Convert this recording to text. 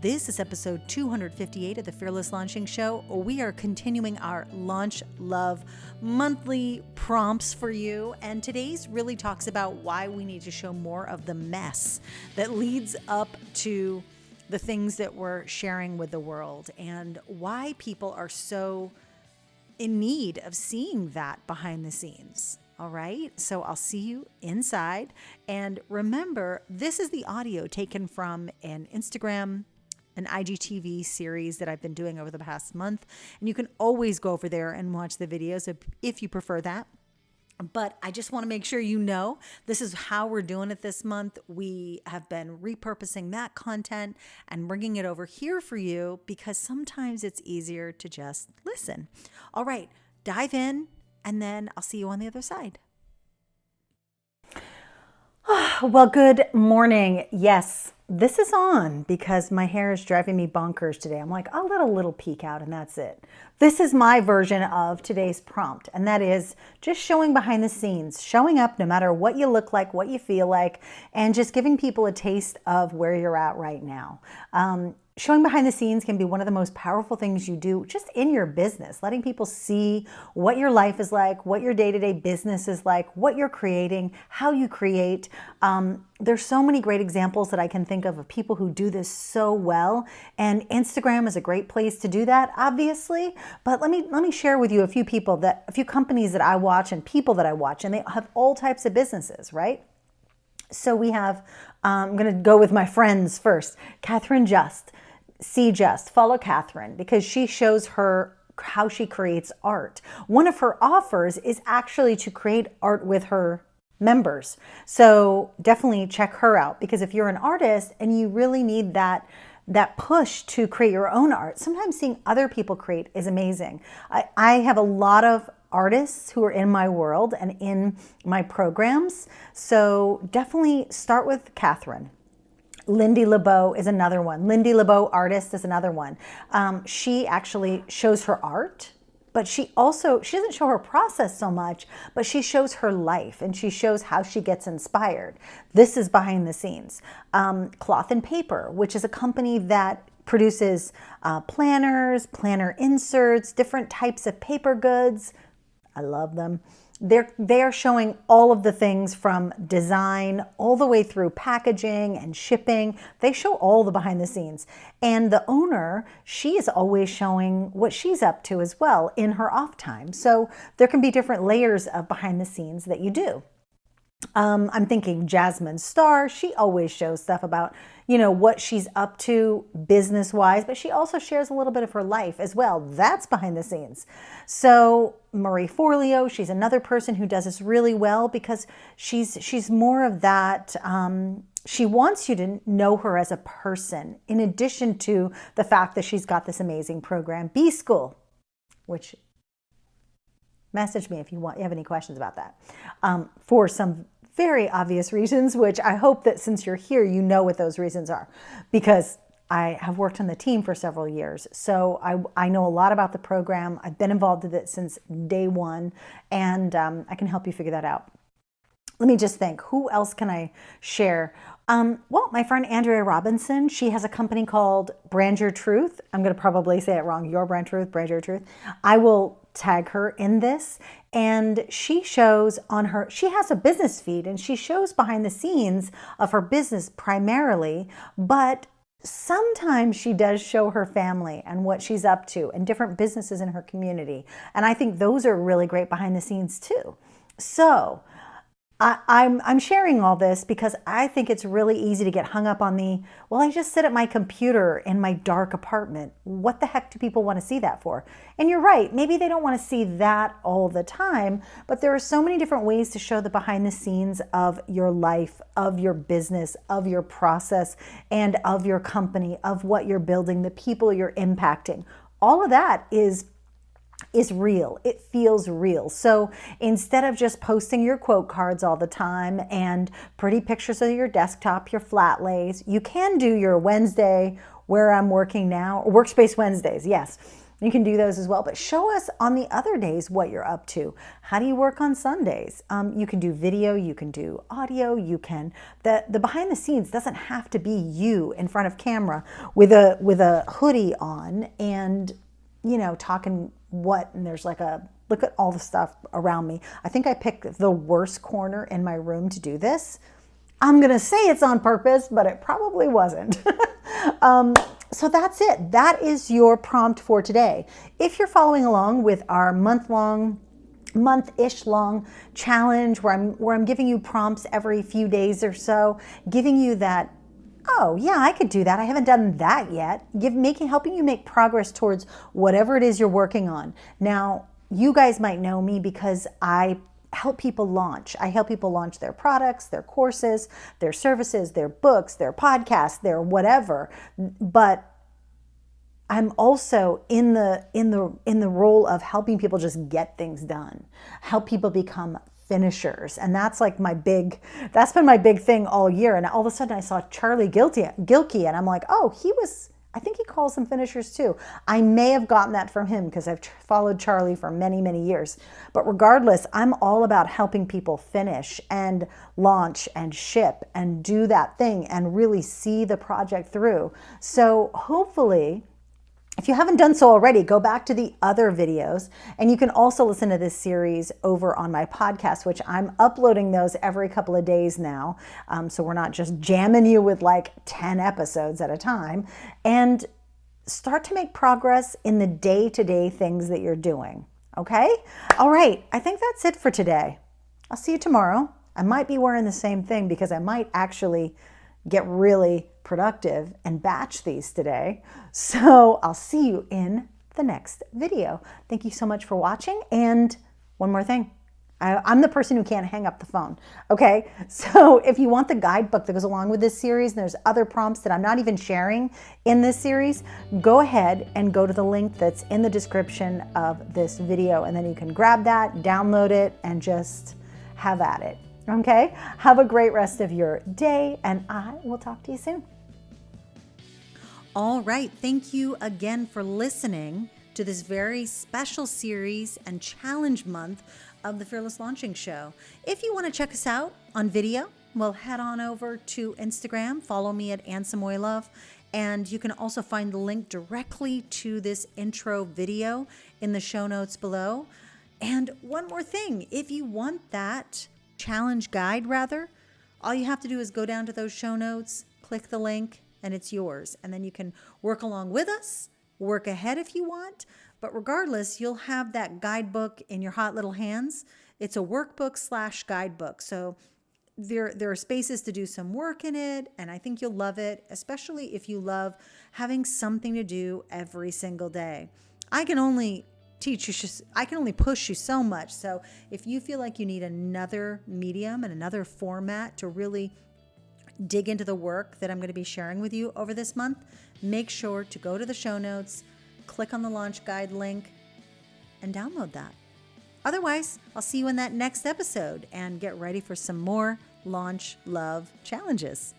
This is episode 258 of the Fearless Launching Show. We are continuing our Launch Love monthly prompts for you. And today's really talks about why we need to show more of the mess that leads up to the things that we're sharing with the world and why people are so in need of seeing that behind the scenes. All right, so I'll see you inside. And remember, this is the audio taken from an IGTV series that I've been doing over the past month. And you can always go over there and watch the videos if you prefer that. But I just want to make sure you know this is how we're doing it this month. We have been repurposing that content and bringing it over here for you because sometimes it's easier to just listen. All right, dive in. And then I'll see you on the other side. Well, good morning. Yes, this is on because my hair is driving me bonkers today. I'm like, I'll let a little peek out and that's it. This is my version of today's prompt, and that is just showing behind the scenes, showing up no matter what you look like, what you feel like, and just giving people a taste of where you're at right now. Showing behind the scenes can be one of the most powerful things you do just in your business, letting people see what your life is like, what your day-to-day business is like, what you're creating, how you create. There's so many great examples that I can think of people who do this so well. And Instagram is a great place to do that, obviously. But let me share with you a few companies that I watch and people that I watch, and they have all types of businesses, right? So we have, I'm going to go with my friends first. Catherine Just. See Just, follow Catherine because she shows how she creates art. One of her offers is actually to create art with her members. So definitely check her out because if you're an artist and you really need that push to create your own art, sometimes seeing other people create is amazing. I have a lot of artists who are in my world and in my programs. So definitely start with Catherine. Lindy LeBeau is another one. Lindy LeBeau Artist is another one. She actually shows her art, but she doesn't show her process so much, but she shows her life and she shows how she gets inspired. This is behind the scenes. Cloth and Paper, which is a company that produces planners, planner inserts, different types of paper goods. I love them. They are showing all of the things from design all the way through packaging and shipping. They show all the behind the scenes. And the owner, she is always showing what she's up to as well in her off time. So there can be different layers of behind the scenes that you do. I'm thinking Jasmine Star. She always shows stuff about, what she's up to business-wise, but she also shares a little bit of her life as well. That's behind the scenes. So Marie Forleo, she's another person who does this really well because she's more of that. She wants you to know her as a person, in addition to the fact that she's got this amazing program, B School, which message me if you have any questions about that. For some very obvious reasons, which I hope that since you're here, you know what those reasons are, because I have worked on the team for several years. So I know a lot about the program. I've been involved with it since day one, and I can help you figure that out. Let me just think, who else can I share? Well, my friend Andrea Robinson, she has a company called Brand Your Truth. I'm going to probably say it wrong. Your Brand Truth, Brand Your Truth. I will tag her in this. And she shows she has a business feed and she shows behind the scenes of her business primarily, but sometimes she does show her family and what she's up to and different businesses in her community. And I think those are really great behind the scenes too. So I'm sharing all this because I think it's really easy to get hung up on I just sit at my computer in my dark apartment. What the heck do people want to see that for? And you're right, maybe they don't want to see that all the time, but there are so many different ways to show the behind the scenes of your life, of your business, of your process, and of your company, of what you're building, the people you're impacting. All of that is real. It feels real. So instead of just posting your quote cards all the time and pretty pictures of your desktop, your flat lays, you can do your Wednesday where I'm working now, Workspace Wednesdays. Yes. You can do those as well, but show us on the other days what you're up to. How do you work on Sundays? You can do video, you can do audio, the behind the scenes doesn't have to be you in front of camera with a hoodie on and, talking and there's look at all the stuff around me. I think I picked the worst corner in my room to do this. I'm going to say it's on purpose, but it probably wasn't. So that's it. That is your prompt for today. If you're following along with our month-ish long challenge where I'm giving you prompts every few days or so, giving you that, oh yeah, I could do that. I haven't done that yet. Helping you make progress towards whatever it is you're working on. Now, you guys might know me because I help people launch. I help people launch their products, their courses, their services, their books, their podcasts, their whatever. But I'm also in the role of helping people just get things done, help people become finishers. And that's been my big thing all year. And all of a sudden I saw Charlie Gilkey and I'm like, oh, I think he calls them finishers too. I may have gotten that from him because I've followed Charlie for many, many years. But regardless, I'm all about helping people finish and launch and ship and do that thing and really see the project through. So hopefully, if you haven't done so already, go back to the other videos, and you can also listen to this series over on my podcast, which I'm uploading those every couple of days now. So we're not just jamming you with 10 episodes at a time, and start to make progress in the day-to-day things that you're doing. Okay? All right. I think that's it for today. I'll see you tomorrow. I might be wearing the same thing because I might actually get really productive and batch these today. So I'll see you in the next video. Thank you so much for watching. And one more thing. I'm the person who can't hang up the phone. Okay. So if you want the guidebook that goes along with this series, and there's other prompts that I'm not even sharing in this series, go ahead and go to the link that's in the description of this video. And then you can grab that, download it, and just have at it. Okay. Have a great rest of your day, and I will talk to you soon. All right. Thank you again for listening to this very special series and challenge month of the Fearless Launching Show. If you want to check us out on video, well, head on over to Instagram, follow me at Ansamoylove, and you can also find the link directly to this intro video in the show notes below. And one more thing, if you want that challenge guide all you have to do is go down to those show notes, click the link, and it's yours. And then you can work along with us, work ahead if you want. But regardless, you'll have that guidebook in your hot little hands. It's a workbook / guidebook. So there are spaces to do some work in it, and I think you'll love it, especially if you love having something to do every single day. I can only push you so much. So if you feel like you need another medium and another format to really dig into the work that I'm going to be sharing with you over this month, make sure to go to the show notes, click on the launch guide link, and download that. Otherwise, I'll see you in that next episode, and get ready for some more launch love challenges.